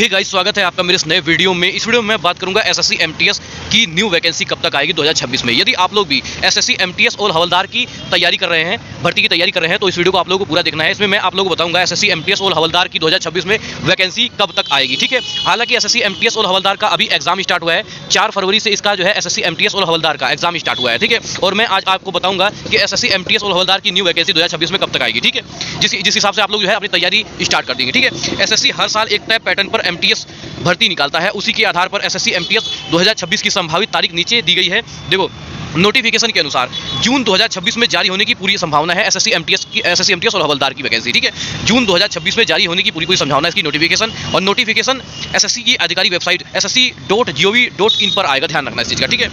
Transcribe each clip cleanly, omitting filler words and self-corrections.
Hey guys, स्वागत है आपका मेरे इस नए वीडियो में। इस वीडियो में मैं बात करूंगा एसएससी एमटीएस की न्यू वैकेंसी कब तक आएगी 2026 में। यदि आप लोग भी एसएससी एमटीएस और हवलदार की तैयारी कर रहे हैं, भर्ती की तैयारी कर रहे हैं, तो इस वीडियो को आप लोगों को पूरा देखना है। इसमें मैं आप लोगों को बताऊंगा एसएससी एमटीएस और हवलदार की 2026 में वैकेंसी कब तक आएगी। ठीक है, हालांकि एसएससी एमटीएस और हवलदार का अभी एग्जाम स्टार्ट हुआ है। 4 फरवरी से इसका जो है एसएससी एमटीएस और हवलदार का एग्जाम स्टार्ट हुआ है। ठीक है, और मैं आज आपको बताऊंगा कि एसएससी एमटीएस और हवलदार की न्यू वैकेंसी 2026 में कब तक आएगी। ठीक है, जिस हिसाब से आप लोग जो है अपनी तैयारी स्टार्ट कर देंगे। ठीक है, एसएससी हर साल एक तय पैटर्न पर एमटीएस भर्ती निकालता है। उसी के आधार पर एसएससी एमटीएस 2026 की संभावित तारीख नीचे दी गई है। देखो, नोटिफिकेशन के अनुसार जून 2026 में जारी होने की पूरी संभावना है एसएससी एमटीएस और हवलदार की वैकेंसी। ठीक है, जून 2026 में जारी होने की पूरी संभावना है इसकी नोटिफिकेशन। और नोटिफिकेशन एसएससी की आधिकारिक वेबसाइट ssc.gov.in पर आएगा। ध्यान रखना इस चीज़ का। ठीक है,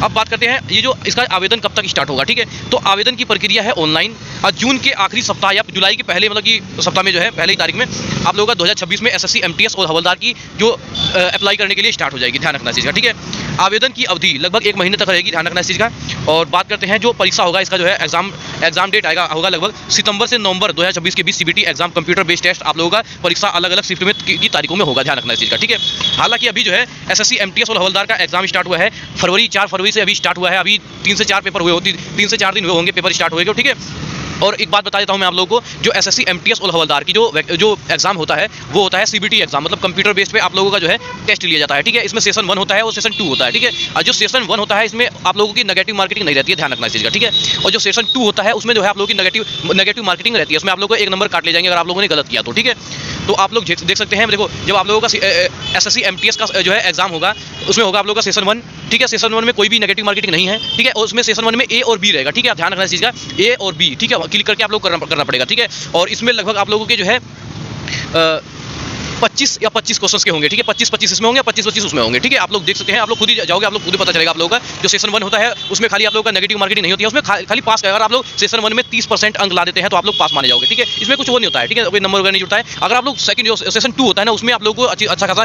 अब बात करते हैं ये जो इसका आवेदन कब तक स्टार्ट होगा। ठीक है, तो आवेदन की प्रक्रिया है ऑनलाइन। और जून के आखिरी सप्ताह या जुलाई के पहले मतलब कि सप्ताह में जो है पहली तारीख में आप लोगों का 2026 में एसएससी एमटीएस और हवलदार की जो अप्लाई करने के लिए स्टार्ट हो जाएगी। ध्यान रखना इस चीज़ का। ठीक है, आवेदन की अवधि लगभग 1 महीने तक रहेगी। ध्यान रखना इस चीज़ का। और बात करते हैं जो परीक्षा होगा, इसका जो है एग्जाम डेट होगा लगभग सितंबर से नवंबर 2026 के बीच। CBT exam computer based test आप लोगों का परीक्षा अलग अलग शिफ्ट में की तारीखों में होगा। ध्यान रखना इस चीज़ का। ठीक है, हालांकि अभी जो है एसएससी एमटीएस और हवलदार का एग्जाम स्टार्ट हुआ है 4 फरवरी से अभी स्टार्ट हुआ है। अभी 3 से 4 पेपर हुए होते, 3 से 4 दिन हुए होंगे पेपर स्टार्ट हुए। ठीक है, और एक बात बता देता हूं मैं आप लोगों को, जो एसएससी एमटीएस और हवलदार की जो एग्जाम होता है वो होता है सीबीटी एग्जाम, मतलब कंप्यूटर बेस्ड पे आप लोगों का जो है टेस्ट लिया जाता है। ठीक है, इसमें सेशन 1 होता है और सेशन 2 होता है। ठीक है, और जो सेशन 1 होता है इसमें आप लोगों की नेगेटिव मार्केटिंग नहीं रहती है। ध्यान रखना इस चीज़ का। ठीक है, और जो सेशन 2 होता है उसमें जो है आप लोगों की नेगेटिव मार्केटिंग रहती है। उसमें आप लोगों को 1 नंबर काट ले जाएंगे अगर आप लोगों ने गलत किया तो। ठीक है, तो आप लोग देख सकते हैं। देखो, जब आप लोगों का एसएससी एमटीएस का जो है एग्जाम होगा उसमें होगा आप लोगों का सेशन 1। ठीक है, सेशन 1 में कोई भी नेगेटिव मार्केटिंग नहीं है। ठीक है, और उसमें सेशन 1 में ए और बी रहेगा। ठीक है, ध्यान रखना इस चीज़ का, ए और बी। ठीक है, क्लिक करके आप लोग करना पड़ेगा। ठीक है, और इसमें लगभग आप लोगों के जो है 25 या 25 क्वेश्चंस के होंगे। ठीक है, 25 इसमें होंगे, 25 उसमें होंगे। ठीक है, आप लोग देख सकते हैं, आप लोग खुद ही जाओगे, आप लोग खुद ही पता चलेगा आप लोगों का। जो सेशन 1 होता है उसमें खाली आप लोगों का नेगेटिव मार्केटिंग नहीं होती है, उसमें खाली पास का। अगर आप लोग सेशन 1 में 30% अंक ला देते हैं तो आप लोग पास माने जाओगे। ठीक है, इसमें कुछ वो नहीं होता है। ठीक है, कोई नंबर वगैरह नहीं जुड़ता है। अगर आप लोग सेकंड जो सेशन 2 होता है ना, उसमें आप लोगों को अच्छा खासा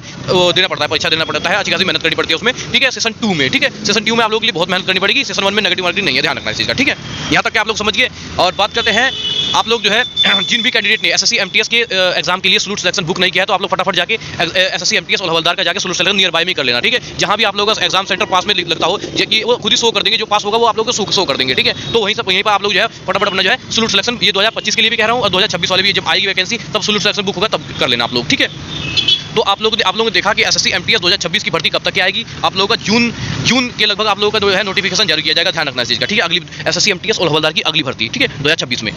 देना पड़ता है, परीक्षा देना पड़ता है, अच्छी खासी मेहनत करनी पड़ती है उसमें। ठीक है, सेशन 2 में। ठीक है, सेशन 2 में आप लोगों के लिए बहुत मेहनत करनी पड़ेगी। सेशन 1 में नेगेटिव मार्केटिंग नहीं है। ध्यान रखना इस चीज़ का। ठीक है, यहाँ तक कि आप लोग समझ गए। और बात करते हैं, आप लोग जो है जिन भी कैंडिडेट ने एसएससी एमटीएस के एग्जाम के लिए स्लूट सिलेक्शन बुक नहीं किया है तो आप लोग फटाफट जाके एसएससी एमटीएस और हवलदार का जाके स्लूट सिलेक्शन नियर बाय में कर लेना। ठीक है, जहां भी आप लोगों का एग्जाम सेंटर पास में लगता हो, कि वो खुद ही शो कर देंगे, जो पास होगा वो आप लोगों को शो कर देंगे। ठीक है, तो वहीं पर आप लोग जो है फटाफट अपना जो है स्लूट सिलेक्शन, ये 2025 के लिए भी कह रहा हूँ और 2026 वाले भी जब आएगी वैकेंसी तब स्लूट सिलेक्शन बुक होगा तब कर लेना आप लोग। ठीक है, तो आप लोगों ने देखा कि एसएससी एमटीएस 2026 की भर्ती कब तक आएगी। आप लोगों का जून के लगभग आप लोगों का जो है नोटिफिकेशन जारी किया जाएगा। ध्यान रखना इस चीज़ का। ठीक है, अगली एसएससी एमटीएस और हवलदार की अगली भर्ती। ठीक है, 2026 में।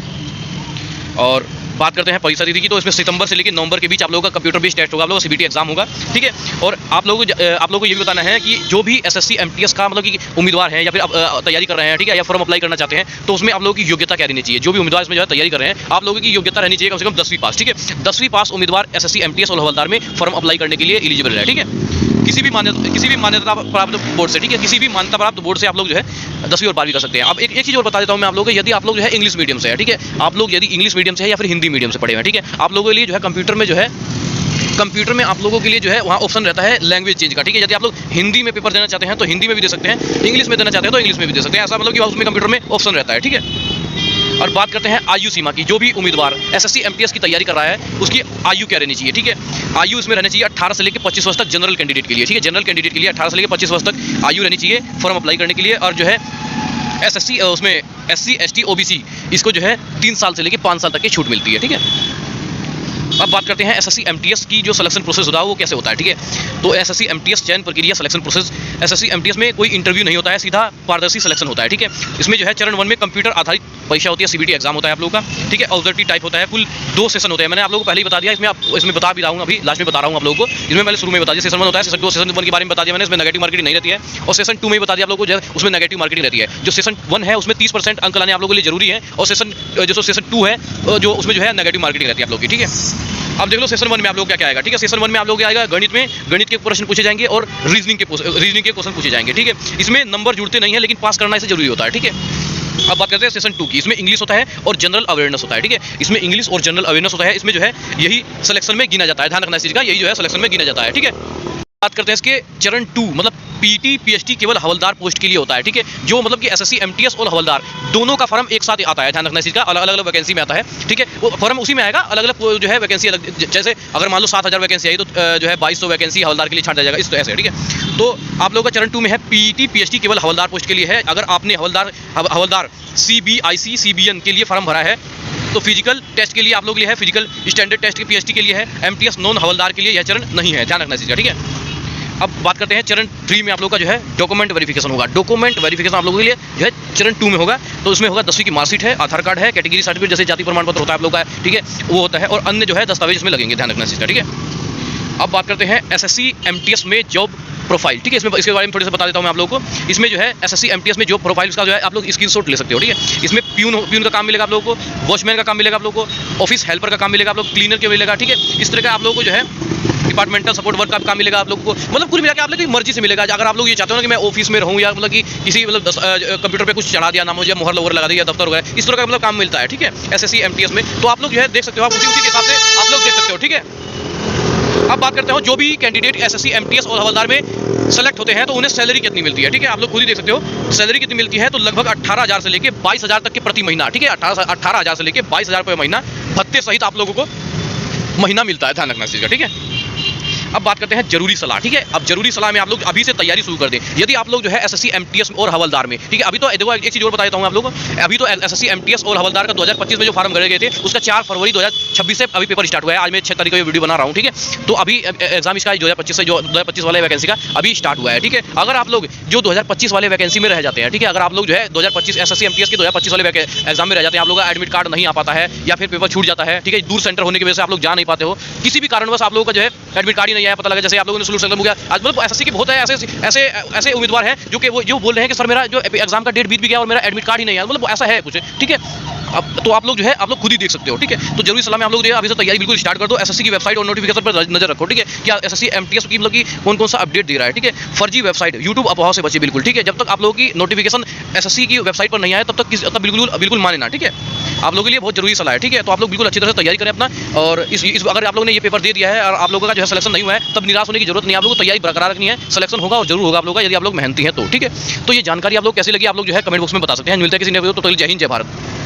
और बात करते हैं परीक्षा तिथि की, तो इसमें सितंबर से लेकर नवंबर के बीच आप लोगों का कंप्यूटर बेस्ड टेस्ट होगा, आप लोगों का सीबीटी एग्जाम होगा। ठीक है, और आप लोगों को ये भी बताना है कि जो भी एसएससी एमटीएस का मतलब कि उम्मीदवार हैं या फिर तैयारी कर रहे हैं, ठीक है, या फॉर्म अप्लाई करना चाहते हैं, तो उसमें आप लोगों की योग्यता क्या रहनी चाहिए। जो भी उम्मीदवार इसमें जो है तैयारी कर रहे हैं, आप लोगों की योग्यता रहनी चाहिए कम से कम 10वीं पास। ठीक है, 10वीं पास उम्मीदवार एसएससी एमटीएस और हवलदार में फॉर्म अप्लाई करने के लिए एलिजिबल है। ठीक है, किसी भी मान्यता प्राप्त बोर्ड से। ठीक है, किसी भी मान्यता प्राप्त बोर्ड से आप लोग जो है 10वीं और 12वीं कर सकते हैं। अब एक चीज़ और बता देता हूँ मैं आप लोगों को, यदि आप लोग जो है इंग्लिश मीडियम से है, ठीक है, आप लोग यदि इंग्लिश मीडियम से है या फिर हिंदी मीडियम से पढ़े हैं, ठीक है, आप लोगों के लिए जो है कंप्यूटर में आप लोगों के लिए जो है वहाँ ऑप्शन रहता है लैंग्वेज चेंज का। ठीक है, यदि आप लोग हिंदी में पेपर देना चाहते हैं तो हिंदी में भी दे सकते हैं, इंग्लिश में देना चाहते हैं तो इंग्लिश में भी दे सकते हैं। ऐसा मतलब कि उसमें कंप्यूटर में ऑप्शन रहता है। ठीक है, और बात करते हैं आयु सीमा की। जो भी उम्मीदवार एसएससी एमटीएस की तैयारी कर रहा है उसकी आयु क्या रहनी चाहिए। ठीक है, आयु इसमें रहनी चाहिए 18 से लेकर 25 वर्ष तक जनरल कैंडिडेट के लिए। ठीक है, जनरल कैंडिडेट के लिए 18 से लेकर 25 वर्ष तक आयु रहनी चाहिए फॉर्म अप्लाई करने के लिए। और जो है एसएससी उसमें एससी एसटी ओबीसी इसको जो है 3 साल से लेकर 5 साल तक की छूट मिलती है। ठीक है, अब बात करते हैं एसएससी एमटीएस की जो सिलेक्शन प्रोसेस होता है वो कैसे होता है। ठीक है, तो एसएससी एमटीएस चयन प्रक्रिया सिलेक्शन प्रोसेस, एसएससी एमटीएस में कोई इंटरव्यू नहीं होता है, सीधा पारदर्शी सिलेक्शन होता है। ठीक है, इसमें जो है चरण 1 में कंप्यूटर आधारित परीक्षा होती है, सीबीटी एग्जाम होता है आप लोगों का। ठीक है, ऑब्जेक्टिव टाइप होता है, कुल 2 सेशन होते हैं। मैंने आप लोगों को पहले ही बता दिया, इसमें बता भी रहा हूँ, अभी लास्ट में बता रहा हूँ आप लोगों को। इसमें पहले शुरू में बता दिया सेशन 1 होता है, सेशन 2 सेशन 1 के बारे में बता दिया मैंने, इसमें नेगेटिव मार्केटिंग नहीं रहती है। और सेशन 2 में बता दिया आप लोगों को, जो उसमें नेगेटिव मार्केटिंग रहती है। जो सेशन 1 है उसमें 30% अंक लाने आप लोगों के लिए जरूरी है, और सेशन 2 है जो उसमें जो है नेगेटिव मार्केटिंग रहती है आप लोगों की। ठीक है, अब देख लो सेशन 1 में आप लोग क्या आएगा। ठीक है, सेशन 1 में आप लोग आएगा गणित के प्रश्न पूछे जाएंगे और रीजनिंग के क्वेश्चन पूछे जाएंगे। ठीक है, इसमें नंबर जुड़ते नहीं है लेकिन पास करना इसे जरूरी होता है। ठीक है, अब बात करते हैं सेशन 2 की। इसमें इंग्लिश होता है और जनरल अवेयरनेस होता है। ठीक है, इसमें इंग्लिश और जनरल अवेयरनेस होता है। इसमें जो है यही सिलेक्शन में गिना जाता है। ध्यान रखना इस चीज़ का, यही जो है सिलेक्शन में गिना जाता है। ठीक है, बात करते हैं इसके चरण 2 मतलब पीटी पीएचटी केवल हवलदार पोस्ट के लिए होता है, ठीक है। जो मतलब कि एसएससी एमटीएस और हवलदार दोनों का फॉर्म एक साथ आता है, ध्यान रखना इस चीज़ का। अलग अलग वैकेंसी में आता है, ठीक है। वो फॉर्म उसी में आएगा, अलग अलग जो है वैकेंसी अलग। जैसे अगर मान लो 7000 वैकेंसी आई तो जो है 2200 वैकेंसी हवलदार के लिए छांटा जाएगा, इस तरह से, ठीक है। तो आप लोगों का चरण 2 में है पीटी पीएचटी केवल हवलदार पोस्ट के लिए है। अगर आपने हवलदार सीबीआईसी सीबीएन के लिए फॉर्म भरा है तो फिजिकल टेस्ट के लिए आप लोग के लिए है, फिजिकल स्टैंडर्ड टेस्ट के पीएचटी के लिए है। एमटीएस नॉन हवलदार के लिए यह चरण नहीं है, ध्यान रखना इस चीज़ का, ठीक है। अब बात करते हैं चरण 3 में आप लोग का जो है डॉक्यूमेंट वेरिफिकेशन होगा। डॉक्यूमेंट वेरिफिकेशन आप लोगों के लिए जो है चरण 2 में होगा। तो उसमें होगा 10वीं की मार्कशीट है, आधार कार्ड है, कैटेगरी सर्टिफिकेट जैसे जाति प्रमाण पत्र होता है आप लोग का, ठीक है, वो होता है, और अन्य जो है दस्तावेज इसमें लगेंगे, ध्यान रखना इस चीज़ का, ठीक है। अब बात करते हैं एसएससी एमटीएस में जॉब प्रोफाइल, ठीक है। इसमें इसके बारे में थोड़ी सा बता देता हूँ मैं आप लोगों को। इसमें जो है एसएससी एमटीएस में जॉब प्रोफाइल उसका जो है आप लोग स्क्रीनशॉट ले सकते हो, ठीक है। इसमें प्यून का काम मिलेगा आप लोगों को, वॉचमैन का काम मिलेगा आप लोगों को, ऑफिस हेल्पर का काम मिलेगा आप लोग, क्लीनर के मिलेगा, ठीक है। इस तरह का आप लोगों को जो है डिपार्टमेंटल सपोर्ट वर्क का काम मिलेगा आप लोगों को। मतलब कुल मिला के आप लोग की मर्जी से मिलेगा। अगर आप लोग ये चाहते हो ना कि मैं ऑफिस में रहूँ या मतलब कि किसी मतलब कंप्यूटर पे कुछ चढ़ा दिया नाम या मोहर वगैरह लगा दिया दफ्तर वगैरह, इस तरह का मतलब काम मिलता है, ठीक है, एसएससी एमटीएस में। तो आप लोग जो है देख सकते हो, आप उसी के हिसाब से आप लोग देख सकते हो, ठीक है। अब बात करते हो जो भी कैंडिडेट एसएससी एमटीएस और हवलदार में सेलेक्ट होते हैं तो उन्हें सैलरी कितनी मिलती है, ठीक है। आप लोग खुद ही देख सकते हो सैलरी कितनी मिलती है। तो लगभग 18,000 से लेके 22,000 तक के प्रति महीना, ठीक है। 18,000 से लेके 22,000 रुपये महीना भत्ते सहित आप लोगों को महीना मिलता है, ध्यान रखना इस चीज़ का, ठीक है। अब बात करते हैं जरूरी सलाह, ठीक है। अब जरूरी सलाह में आप लोग अभी से तैयारी शुरू कर दें। यदि आप लोग जो है एसएससी एमटीएस और हवलदार में, ठीक है, अभी तो देखो एक चीज़ और बता देता हूँ आप लोगों को। अभी तो एसएससी एमटीएस और हवलदार का 2025 में जो फॉर्म भरे गए थे उसका 4 फरवरी 2026 से अभी पेपर स्टार्ट हुआ है। आज मैं 6 तारीख को ये वीडियो बना रहा हूँ, ठीक है। तो अभी एग्जाम इसका 2025 से जो 2025 वाले वैकेंसी का अभी स्टार्ट हुआ है, ठीक है। अगर आप लोग जो 2025 वाले वैकेंसी में रह जाते हैं, ठीक है, अगर आप लोग जो है 2025 एसएससी एमटीएस के 2025 वाले एग्जाम में रह जाते हैं, आप लोग का एडमिट कार्ड नहीं आ पाता है या फिर पेपर छूट जाता है, ठीक है, दूर सेंटर होने की वजह से आप लोग जा नहीं पाते हो, किसी भी कारणवश आप लोगों का जो है एडमिट कार्ड ही नहीं आया, पता लगा जैसे आप लोगों ने सुलूट हो गया। आज मतलब एसएससी के बहुत है ऐसे उम्मीदवार हैं जो बोल रहे हैं कि सर मेरा जो एग्जाम का डेट बीत भी गया और मेरा एडमिट कार्ड ही नहीं आया, मतलब ऐसा है कुछ, ठीक है। अब तो आप लोग जो है आप लोग खुद ही देख सकते हो, ठीक है। तो जरूरी सलाह में आप लोग जो है अभी से तैयारी बिल्कुल स्टार्ट कर दो। एसएससी की वेबसाइट और नोटिफिकेशन पर नजर रखो, ठीक है। क्या एसएससी एमटीएस की मतलब की कौन सा अपडेट दे रहा है, ठीक है। फर्जी वेबसाइट यूट्यूब अफवाह से बचे बिल्कुल, ठीक है। जब तक आप लोगों की नोटिफिकेशन एसएससी की वेबसाइट पर नहीं आए तब तक बिल्कुल माने ना, ठीक है। आप लोगों के लिए बहुत जरूरी सलाह है, ठीक है। तो आप लोग बिल्कुल अच्छी तरह से तैयारी करें अपना। और इस अगर आप लोगों ने ये पेपर दे दिया है और आप लोगों का जो है सिलेक्शन नहीं हुआ है तब निराश होने की जरूरत नहीं है। आप लोगों को तैयारी बरकरार रखनी है, सिलेक्शन होगा और जरूर होगा आप लोगों का, यदि आप लोग मेहनती हैं तो, ठीक है। तो ये जानकारी आप लोग कैसी लगी आप लोग जो है कमेंट बॉक्स में बता सकते हैं। मिलता है किसी नए वीडियो, तो जय हिंद जय भारत।